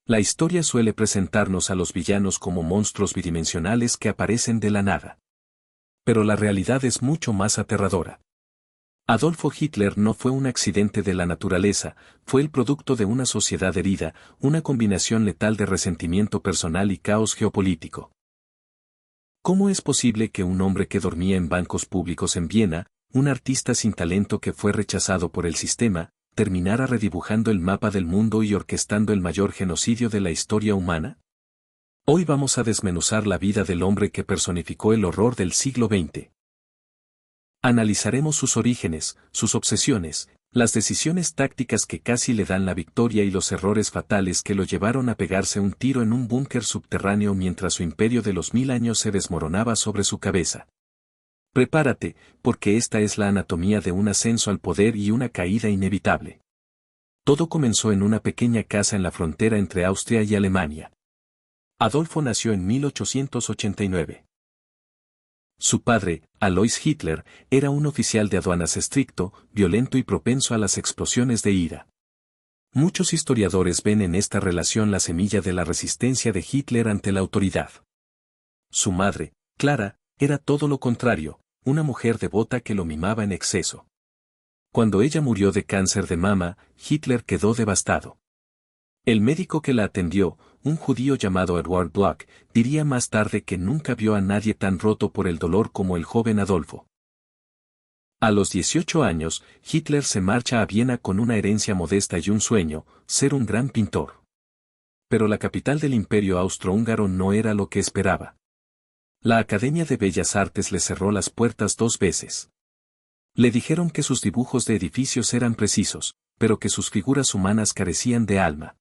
La historia suele presentarnos a los villanos como monstruos bidimensionales que aparecen de la nada. Pero la realidad es mucho más aterradora. Adolfo Hitler no fue un accidente de la naturaleza, fue el producto de una sociedad herida, una combinación letal de resentimiento personal y caos geopolítico. ¿Cómo es posible que un hombre que dormía en bancos públicos en Viena, un artista sin talento que fue rechazado por el sistema, terminara redibujando el mapa del mundo y orquestando el mayor genocidio de la historia humana? Hoy vamos a desmenuzar la vida del hombre que personificó el horror del siglo XX. Analizaremos sus orígenes, sus obsesiones, las decisiones tácticas que casi le dan la victoria y los errores fatales que lo llevaron a pegarse un tiro en un búnker subterráneo mientras su imperio de los 1000 años se desmoronaba sobre su cabeza. Prepárate, porque esta es la anatomía de un ascenso al poder y una caída inevitable. Todo comenzó en una pequeña casa en la frontera entre Austria y Alemania. Adolfo nació en 1889. Su padre, Alois Hitler, era un oficial de aduanas estricto, violento y propenso a las explosiones de ira. Muchos historiadores ven en esta relación la semilla de la resistencia de Hitler ante la autoridad. Su madre, Clara, era todo lo contrario, una mujer devota que lo mimaba en exceso. Cuando ella murió de cáncer de mama, Hitler quedó devastado. El médico que la atendió, un judío llamado Edward Bloch, diría más tarde que nunca vio a nadie tan roto por el dolor como el joven Adolfo. A los 18 años, Hitler se marcha a Viena con una herencia modesta y un sueño, ser un gran pintor. Pero la capital del imperio austrohúngaro no era lo que esperaba. La Academia de Bellas Artes le cerró las puertas 2 veces. Le dijeron que sus dibujos de edificios eran precisos, pero que sus figuras humanas carecían de alma.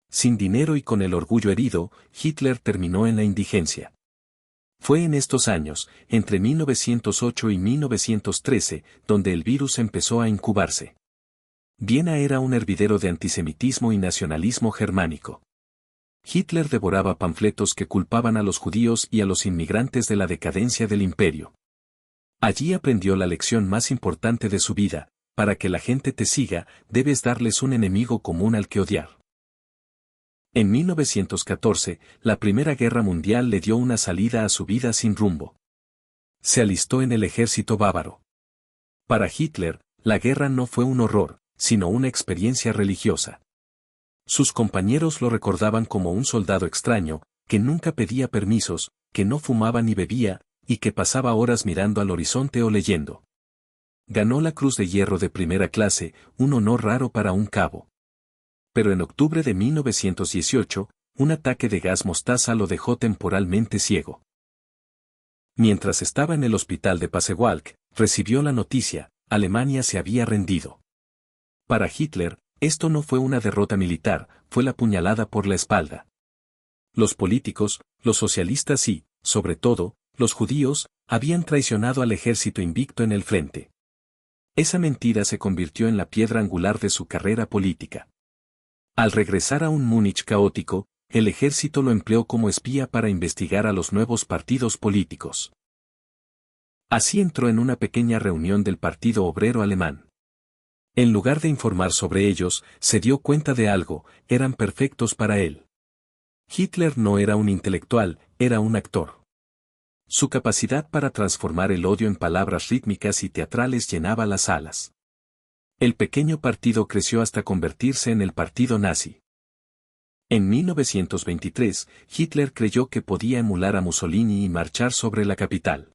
Sin dinero y con el orgullo herido, Hitler terminó en la indigencia. Fue en estos años, entre 1908 y 1913, donde el virus empezó a incubarse. Viena era un hervidero de antisemitismo y nacionalismo germánico. Hitler devoraba panfletos que culpaban a los judíos y a los inmigrantes de la decadencia del imperio. Allí aprendió la lección más importante de su vida: para que la gente te siga, debes darles un enemigo común al que odiar. En 1914, la Primera Guerra Mundial le dio una salida a su vida sin rumbo. Se alistó en el ejército bávaro. Para Hitler, la guerra no fue un horror, sino una experiencia religiosa. Sus compañeros lo recordaban como un soldado extraño, que nunca pedía permisos, que no fumaba ni bebía, y que pasaba horas mirando al horizonte o leyendo. Ganó la Cruz de Hierro de primera clase, un honor raro para un cabo. Pero en octubre de 1918, un ataque de gas mostaza lo dejó temporalmente ciego. Mientras estaba en el hospital de Pasewalk, recibió la noticia: Alemania se había rendido. Para Hitler, esto no fue una derrota militar, fue la puñalada por la espalda. Los políticos, los socialistas y, sobre todo, los judíos, habían traicionado al ejército invicto en el frente. Esa mentira se convirtió en la piedra angular de su carrera política. Al regresar a un Múnich caótico, el ejército lo empleó como espía para investigar a los nuevos partidos políticos. Así entró en una pequeña reunión del Partido Obrero Alemán. En lugar de informar sobre ellos, se dio cuenta de algo: eran perfectos para él. Hitler no era un intelectual, era un actor. Su capacidad para transformar el odio en palabras rítmicas y teatrales llenaba las salas. El pequeño partido creció hasta convertirse en el partido nazi. En 1923, Hitler creyó que podía emular a Mussolini y marchar sobre la capital.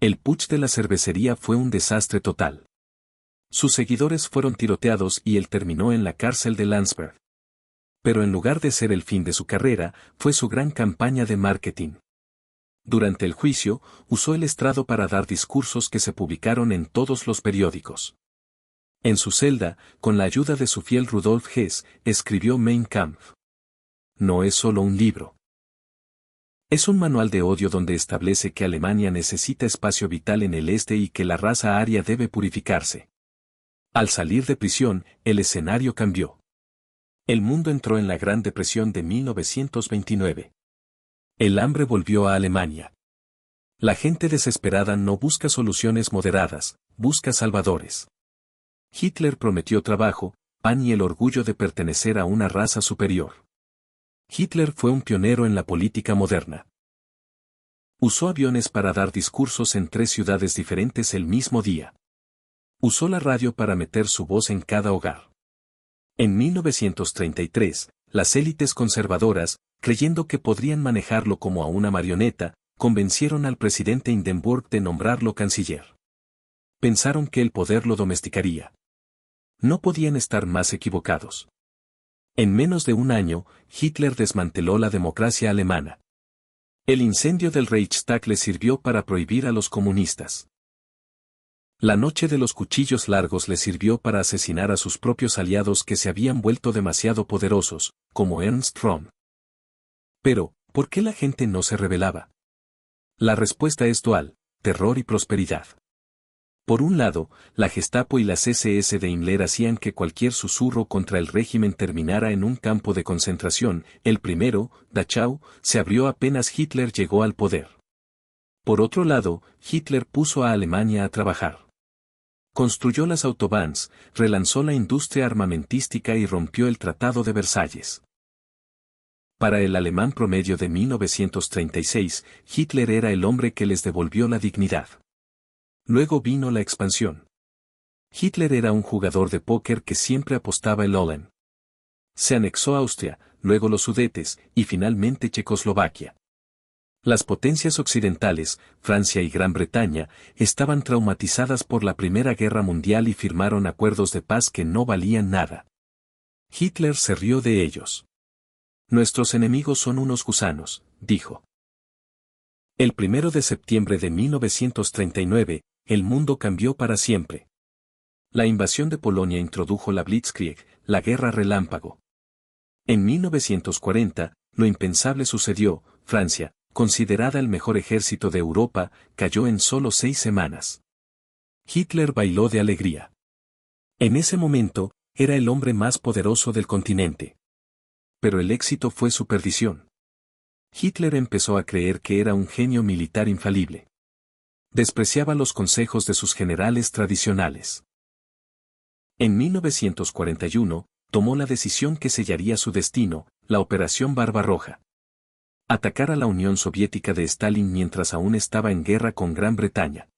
El putsch de la cervecería fue un desastre total. Sus seguidores fueron tiroteados y él terminó en la cárcel de Landsberg. Pero en lugar de ser el fin de su carrera, fue su gran campaña de marketing. Durante el juicio, usó el estrado para dar discursos que se publicaron en todos los periódicos. En su celda, con la ayuda de su fiel Rudolf Hess, escribió Mein Kampf. No es solo un libro. Es un manual de odio donde establece que Alemania necesita espacio vital en el este y que la raza aria debe purificarse. Al salir de prisión, el escenario cambió. El mundo entró en la Gran Depresión de 1929. El hambre volvió a Alemania. La gente desesperada no busca soluciones moderadas, busca salvadores. Hitler prometió trabajo, pan y el orgullo de pertenecer a una raza superior. Hitler fue un pionero en la política moderna. Usó aviones para dar discursos en 3 ciudades diferentes el mismo día. Usó la radio para meter su voz en cada hogar. En 1933, las élites conservadoras, creyendo que podrían manejarlo como a una marioneta, convencieron al presidente Hindenburg de nombrarlo canciller. Pensaron que el poder lo domesticaría. No podían estar más equivocados. En menos de un año, Hitler desmanteló la democracia alemana. El incendio del Reichstag le sirvió para prohibir a los comunistas. La noche de los cuchillos largos le sirvió para asesinar a sus propios aliados que se habían vuelto demasiado poderosos, como Ernst Röhm. Pero, ¿por qué la gente no se rebelaba? La respuesta es dual: terror y prosperidad. Por un lado, la Gestapo y las SS de Himmler hacían que cualquier susurro contra el régimen terminara en un campo de concentración. El primero, Dachau, se abrió apenas Hitler llegó al poder. Por otro lado, Hitler puso a Alemania a trabajar. Construyó las autobahns, relanzó la industria armamentística y rompió el Tratado de Versalles. Para el alemán promedio de 1936, Hitler era el hombre que les devolvió la dignidad. Luego vino la expansión. Hitler era un jugador de póker que siempre apostaba el all-in. Se anexó Austria, luego los Sudetes, y finalmente Checoslovaquia. Las potencias occidentales, Francia y Gran Bretaña, estaban traumatizadas por la Primera Guerra Mundial y firmaron acuerdos de paz que no valían nada. Hitler se rió de ellos. Nuestros enemigos son unos gusanos, dijo. El 1 de septiembre de 1939, el mundo cambió para siempre. La invasión de Polonia introdujo la Blitzkrieg, la guerra relámpago. En 1940, lo impensable sucedió: Francia, considerada el mejor ejército de Europa, cayó en solo 6 semanas. Hitler bailó de alegría. En ese momento, era el hombre más poderoso del continente. Pero el éxito fue su perdición. Hitler empezó a creer que era un genio militar infalible. Despreciaba los consejos de sus generales tradicionales. En 1941, tomó la decisión que sellaría su destino: la Operación Barbarroja. Atacar a la Unión Soviética de Stalin mientras aún estaba en guerra con Gran Bretaña.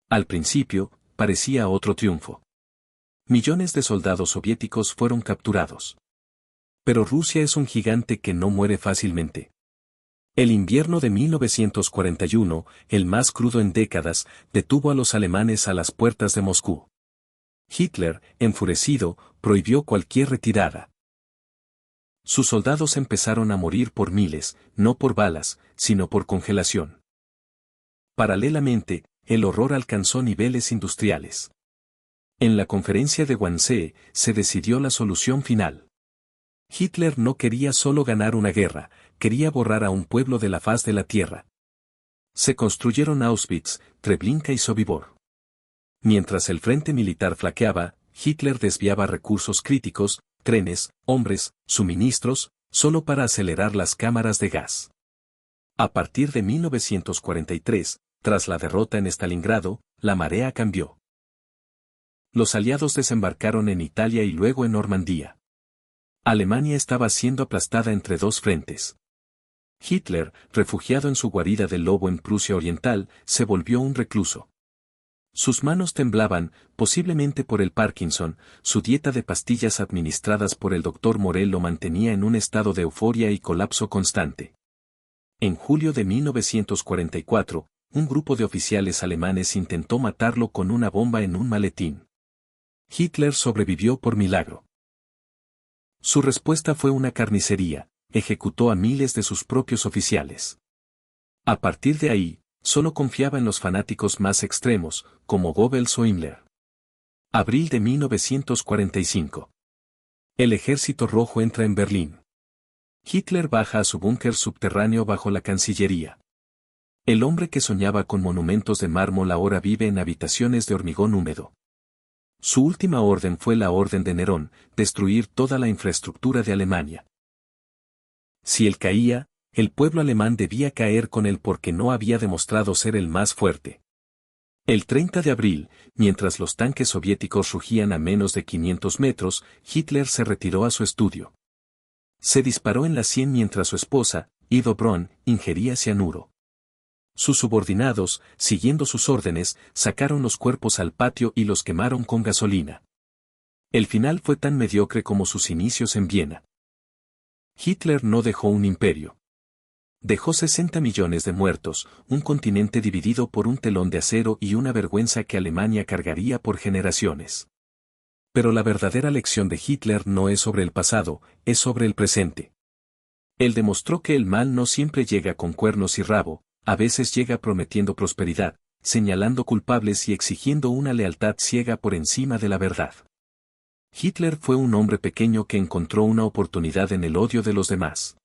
Al principio, parecía otro triunfo. Millones de soldados soviéticos fueron capturados. Pero Rusia es un gigante que no muere fácilmente. El invierno de 1941, el más crudo en décadas, detuvo a los alemanes a las puertas de Moscú. Hitler, enfurecido, prohibió cualquier retirada. Sus soldados empezaron a morir por miles, no por balas, sino por congelación. Paralelamente, el horror alcanzó niveles industriales. En la conferencia de Wannsee, se decidió la solución final. Hitler no quería solo ganar una guerra, quería borrar a un pueblo de la faz de la tierra. Se construyeron Auschwitz, Treblinka y Sobibor. Mientras el frente militar flaqueaba, Hitler desviaba recursos críticos, trenes, hombres, suministros, solo para acelerar las cámaras de gas. A partir de 1943, tras la derrota en Stalingrado, la marea cambió. Los aliados desembarcaron en Italia y luego en Normandía. Alemania estaba siendo aplastada entre 2 frentes. Hitler, refugiado en su guarida del lobo en Prusia Oriental, se volvió un recluso. Sus manos temblaban, posiblemente por el Parkinson, su dieta de pastillas administradas por el Dr. Morell lo mantenía en un estado de euforia y colapso constante. En julio de 1944, un grupo de oficiales alemanes intentó matarlo con una bomba en un maletín. Hitler sobrevivió por milagro. Su respuesta fue una carnicería: ejecutó a miles de sus propios oficiales. A partir de ahí, solo confiaba en los fanáticos más extremos, como Goebbels o Himmler. Abril de 1945. El Ejército Rojo entra en Berlín. Hitler baja a su búnker subterráneo bajo la Cancillería. El hombre que soñaba con monumentos de mármol ahora vive en habitaciones de hormigón húmedo. Su última orden fue la orden de Nerón: destruir toda la infraestructura de Alemania. Si él caía, el pueblo alemán debía caer con él porque no había demostrado ser el más fuerte. El 30 de abril, mientras los tanques soviéticos rugían a menos de 500 metros, Hitler se retiró a su estudio. Se disparó en la sien mientras su esposa, Ido Brunn, ingería cianuro. Sus subordinados, siguiendo sus órdenes, sacaron los cuerpos al patio y los quemaron con gasolina. El final fue tan mediocre como sus inicios en Viena. Hitler no dejó un imperio. Dejó 60 millones de muertos, un continente dividido por un telón de acero y una vergüenza que Alemania cargaría por generaciones. Pero la verdadera lección de Hitler no es sobre el pasado, es sobre el presente. Él demostró que el mal no siempre llega con cuernos y rabo, a veces llega prometiendo prosperidad, señalando culpables y exigiendo una lealtad ciega por encima de la verdad. Hitler fue un hombre pequeño que encontró una oportunidad en el odio de los demás.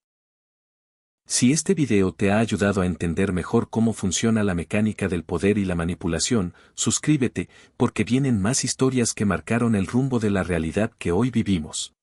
Si este video te ha ayudado a entender mejor cómo funciona la mecánica del poder y la manipulación, suscríbete, porque vienen más historias que marcaron el rumbo de la realidad que hoy vivimos.